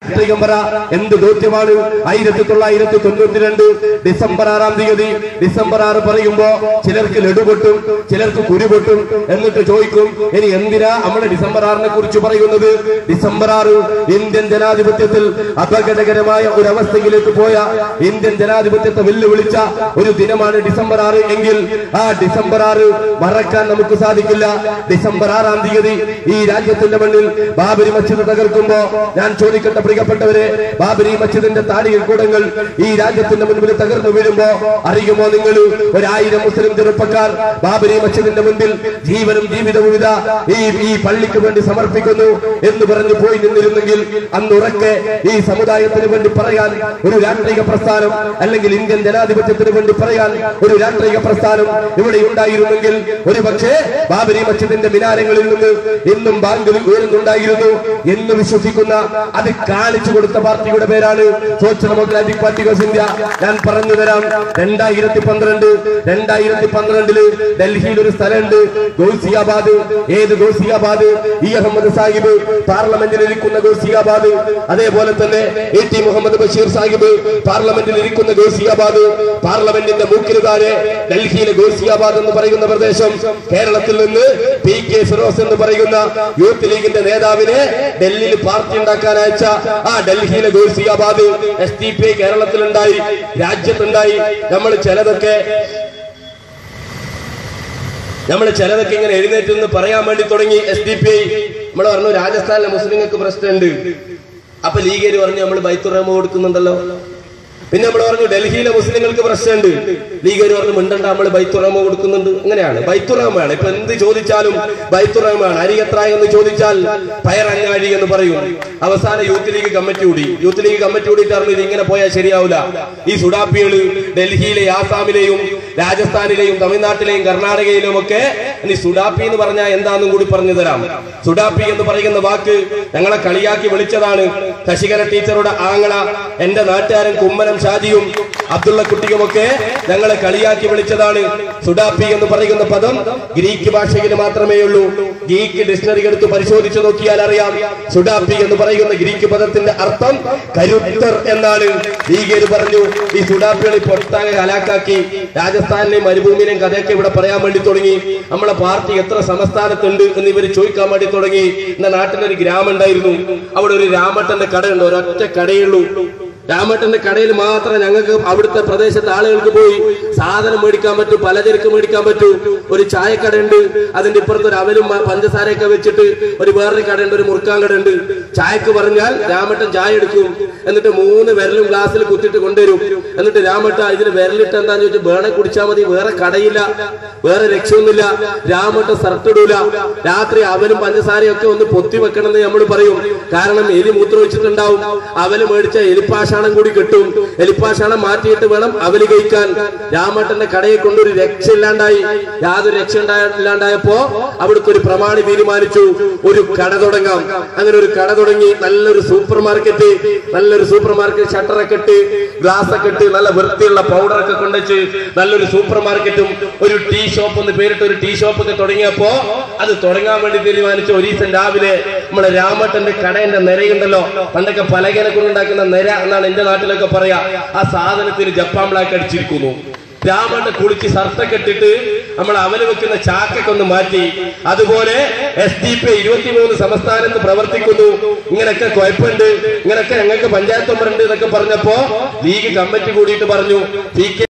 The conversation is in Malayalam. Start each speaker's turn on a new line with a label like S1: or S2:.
S1: രാഷ്ട്രീയം പറ, എന്ത് ദൗത്യമാണ്? 1992 ഡിസംബർ 6-ാം തീയതി ഡിസംബർ 6 പറയുമ്പോ ചിലർക്ക് ലഡുപൊട്ടും, ചിലർക്ക് കുരുപൊട്ടും. എന്നിട്ട് ചോദിക്കും, ഇനി എന്തിനാ നമ്മള് ഡിസംബർ 6-നെ കുറിച്ച് പറയുന്നത്? ഡിസംബർ 6 ഇന്ത്യൻ ജനാധിപത്യത്തിൽ അപകടകരമായ ഒരു അവസ്ഥയിലേക്ക് പോയ, ഇന്ത്യൻ ജനാധിപത്യത്തെ വെല്ലുവിളിച്ച ഒരു ദിനമാണ് ഡിസംബർ 6 എങ്കിൽ ആ ഡിസംബർ 6 മറക്കാൻ നമുക്ക് സാധിക്കില്ല. ഡിസംബർ 6-ാം തീയതി ഈ രാജ്യത്തിന്റെ മണ്ണിൽ ബാബരി മസ്ജിദ് തകർക്കുമ്പോ ഞാൻ ചോദിക്കട്ടെ പ്രിയപ്പെട്ടവരെ, ബാബരി മസ്ജിദിന്റെ താടിയിൽ കൂടങ്ങൾ ഈ രാജ്യത്തിന്റെ മുൻപിൽ തകർന്നു വീഴുമ്പോ അറിയുമോ നിങ്ങൾ? 1000 മുസ്ലിം ചെറുപ്പക്കാർ ബാബരി മസ്ജിദിന്റെ മുൻപിൽ ജീവനും ജീവിതവും ഇതാ ഈ പള്ളിക്ക് വേണ്ടി സമർപ്പിക്കുന്നു എന്ന് പറഞ്ഞു പോയി നിന്നിരുന്നെങ്കിൽ അന്നുറക്കെ ഈ സമുദായത്തിന് വേണ്ടി പറയാൻ ഒരു രാഷ്ട്രീയ പ്രസ്ഥാനം, അല്ലെങ്കിൽ ഇന്ത്യൻ ജനാധിപത്യത്തിന് വേണ്ടി പറയാൻ ഒരു രാഷ്ട്രീയ പ്രസ്ഥാനം ഇവിടെ ഉണ്ടായിരുന്നെങ്കിൽ ഒരുപക്ഷെ ബാബരി മസ്ജിദിന്റെ മിനാരങ്ങളിൽ നിന്ന് ഇന്നും ബാങ്കിൽ ഉയർന്നുണ്ടായിരുന്നു എന്ന് വിശ്വസിക്കുന്ന, അത് കാണിച്ചു കൊടുത്ത പാർട്ടിയുടെ പേരാണ് social democratic party of India. ഞാൻ പറഞ്ഞു തരാം. 2012 ഡൽഹിയിൽ ഒരു സ്ഥലമുണ്ട്, ഗൗസിയാബാദ്. ഏത് ഗൗസിയാബാദ്? ഇ അഹമ്മദ് സാഹിബ് പാർലമെന്റിൽ ഇരിക്കുന്ന ഗൗസിയാബാദ്. അതേപോലെ തന്നെ AT മുഹമ്മദ് ബഷീർ സാഹിബ് പാർലമെന്റിൽ ഇരിക്കുന്ന ഗൗസിയാബാദ്. പാർലമെന്റിന്റെ മൂക്കിലുകാരെ ഡൽഹിയിലെ ഗൗസിയാബാദ് എന്ന് പറയുന്ന പ്രദേശം കേരളത്തിൽ നിന്ന് PK ഫിറോസ് എന്ന് പറയുന്ന യൂത്ത് ലീഗിന്റെ നേതാവിനെ ഡൽഹിയിൽ പാർട്ടി ഉണ്ടാക്കാൻ അയച്ച ആ ഡൽഹിയിലെ ഗൗസിയാബാദ് SDP കേരളത്തിലുണ്ടായി, രാജ്യത്തുണ്ടായി. നമ്മൾ ചിലതൊക്കെ ഇങ്ങനെ എഴുന്നേറ്റ് നിന്ന് പറയാൻ വേണ്ടി തുടങ്ങി. SDP നമ്മൾ പറഞ്ഞു രാജസ്ഥാനിലെ മുസ്ലിങ്ങൾക്ക് പ്രശ്നമുണ്ട്. അപ്പൊ ലീഗേര് പറഞ്ഞു നമ്മൾ ബൈത്തുർ റഹ്മ കൊടുക്കുന്നുണ്ടല്ലോ. പിന്നെ നമ്മൾ പറഞ്ഞു ഡൽഹിയിലെ മുസ്ലിങ്ങൾക്ക് പ്രശ്നമുണ്ട്. ലീഗേര് പറഞ്ഞു മിണ്ടണ്ട, നമ്മൾ ബൈത്തുർ റഹ്മ കൊടുക്കുന്നുണ്ട്. അങ്ങനെയാണ്, ബൈത്തുർ റഹ്മയാണ്. ഇപ്പൊ എന്ത് ചോദിച്ചാലും ബൈത്തുർ റഹ്മയാണ്. അരി എത്ര എന്ന് ചോദിച്ചാൽ പയറങ്ങാഴി എന്ന് പറയും. അവസാനം യൂത്ത് ലീഗ് കമ്മിറ്റി കൂടിയിട്ട് പറഞ്ഞു ഇത് ഇങ്ങനെ പോയാൽ ശരിയാവില്ല. ഈ സുഡാപ്പികള് ഡൽഹിയിലെ ആസാമിലെയും രാജസ്ഥാനിലെയും തമിഴ്നാട്ടിലെയും കർണാടകയിലും ഒക്കെ ഇനി സുഡാപ്പി എന്ന് പറഞ്ഞാൽ എന്താണെന്നും കൂടി പറഞ്ഞു തരാം. സുഡാപ്പി എന്ന് പറയുന്ന വാക്ക് ഞങ്ങളെ കളിയാക്കി വിളിച്ചതാണ്. ശശികല ടീച്ചറുടെ ആങ്ങള, എന്റെ നാട്ടുകാരൻ കുമ്മനം ഷാജിയും അബ്ദുള്ള കുട്ടിയുമൊക്കെ ഞങ്ങളെ കളിയാക്കി വിളിച്ചതാണ്. സുഡാപ്പി എന്ന് പറയുന്ന പദം ഗ്രീക്ക് ഭാഷയിൽ മാത്രമേ ഉള്ളൂ. ഗ്രീക്ക് ഡിക്ഷണറി എടുത്ത് പരിശോധിച്ചു നോക്കിയാൽ അറിയാം. സുഡാപ്പി എന്ന് പറയുന്ന ഗ്രീക്ക് പദത്തിന്റെ അർത്ഥം കരുത്തർ എന്നാണ്. ലീഗേര് പറഞ്ഞു ഈ സുഡാപ്പികളെ പൊട്ടാകെ ഹലാക്കാക്കി രാജസ്ഥാനിലെയും മരുഭൂമിയിലെയും കഥയൊക്കെ ഇവിടെ പറയാൻ വേണ്ടി തുടങ്ങി. നമ്മളെ പാർട്ടി എത്ര സംസ്ഥാനത്തുണ്ട് എന്ന് ഇവർ ചോദിക്കാൻ വേണ്ടി തുടങ്ങി. എന്റെ നാട്ടിലൊരു ഗ്രാമം ഉണ്ടായിരുന്നു. അവിടെ ഒരു രാമട്ടന്റെ കടയുണ്ട്, ഒരൊറ്റ കടയുള്ളൂ. രാമട്ടന്റെ കടയിൽ മാത്രം ഞങ്ങൾക്ക് അവിടുത്തെ പ്രദേശത്തെ ആളുകൾക്ക് പോയി സാധനം മേടിക്കാൻ പറ്റൂ, പലചരക്ക് മേടിക്കാൻ പറ്റൂ. ഒരു ചായക്കടയുണ്ട്, അതിന്റെ ഇപ്പുറത്ത് ഒരു അവലും പഞ്ചസാരയൊക്കെ വെച്ചിട്ട് ഒരു വേറൊരു കടയുണ്ട്, ഒരു മുറുക്കാൻ കടയുണ്ട്. ചായക്ക് പറഞ്ഞാൽ രാമട്ടൻ ചായ എടുക്കും, എന്നിട്ട് 3 വിരലും ഗ്ലാസ്സിൽ കുത്തിട്ട് കൊണ്ടുവരും. എന്നിട്ട് രാമട്ട ഇതിന് വിരലിട്ട് എന്താന്ന് ചോദിച്ചാൽ വേണേ കുടിച്ചാൽ മതി, വേറെ കടയില്ല, വേറെ രക്ഷയൊന്നുമില്ല. രാമട്ട സർട്ടിടൂല. രാത്രി അവലും പഞ്ചസാരയും ഒക്കെ ഒന്ന് പൊത്തി വെക്കണമെന്ന് നമ്മൾ പറയും. കാരണം എലി മൂത്രമൊഴിച്ചിട്ടുണ്ടാവും. അവല് മേടിച്ച എലിപ്പാഷാണം കൂടി കിട്ടും. എലിപ്പാഷാണം മാറ്റിയിട്ട് വേണം അവല് കഴിക്കാൻ. രാമട്ടന്റെ കടയെ കൊണ്ടൊരു രക്ഷ ഇല്ലാണ്ടായി. യാതൊരു രക്ഷ ഇല്ലാണ്ടായപ്പോ അവിടേക്ക് ഒരു പ്രമാണി തീരുമാനിച്ചു ഒരു കട തുടങ്ങാം. അങ്ങനെ ഒരു കട തുടങ്ങി. നല്ലൊരു സൂപ്പർ മാർക്കറ്റ് ഷട്ടറൊക്കെ ഇട്ട്, ഗ്ലാസ് ഒക്കെ ഇട്ട്, നല്ല വൃത്തിയുള്ള പൗഡറൊക്കെ കൊണ്ടുവച്ച് നല്ലൊരു സൂപ്പർ മാർക്കറ്റും ഒരു ടീ ഷോപ്പ് എന്ന് പേരിട്ട് ഒരു ടീ ഷോപ്പ് ഒക്കെ തുടങ്ങിയപ്പോ അത് തുടങ്ങാൻ വേണ്ടി തീരുമാനിച്ചു. ഒരു ദിവസം രാവിലെ നമ്മളെ രാമട്ടന്റെ കടയുടെ നിരയുണ്ടല്ലോ, പണ്ടൊക്കെ പലകനെ കൊണ്ടുണ്ടാക്കുന്ന നിര എന്നാണ് എന്റെ നാട്ടിലൊക്കെ പറയാ. ആ സാധനത്തിന് ജപ്പാൻ ബ്ലാക്ക് അടിച്ചിരിക്കുന്നു. രാമന്റെ കുളിച്ച് ഷർട്ടൊക്കെ ഇട്ടിട്ട് നമ്മൾ അവല് വെക്കുന്ന ചാക്കൊക്കെ ഒന്ന് മാറ്റി. അതുപോലെ SDP 23 സംസ്ഥാനത്ത് പ്രവർത്തിക്കുന്നു. ഇങ്ങനൊക്കെ കുഴപ്പമുണ്ട്, ഇങ്ങനൊക്കെ ഞങ്ങൾക്ക് പഞ്ചായത്ത് മെമ്പറുണ്ട് എന്നൊക്കെ പറഞ്ഞപ്പോ ലീഗ് കമ്മിറ്റി കൂടിയിട്ട് പറഞ്ഞു PK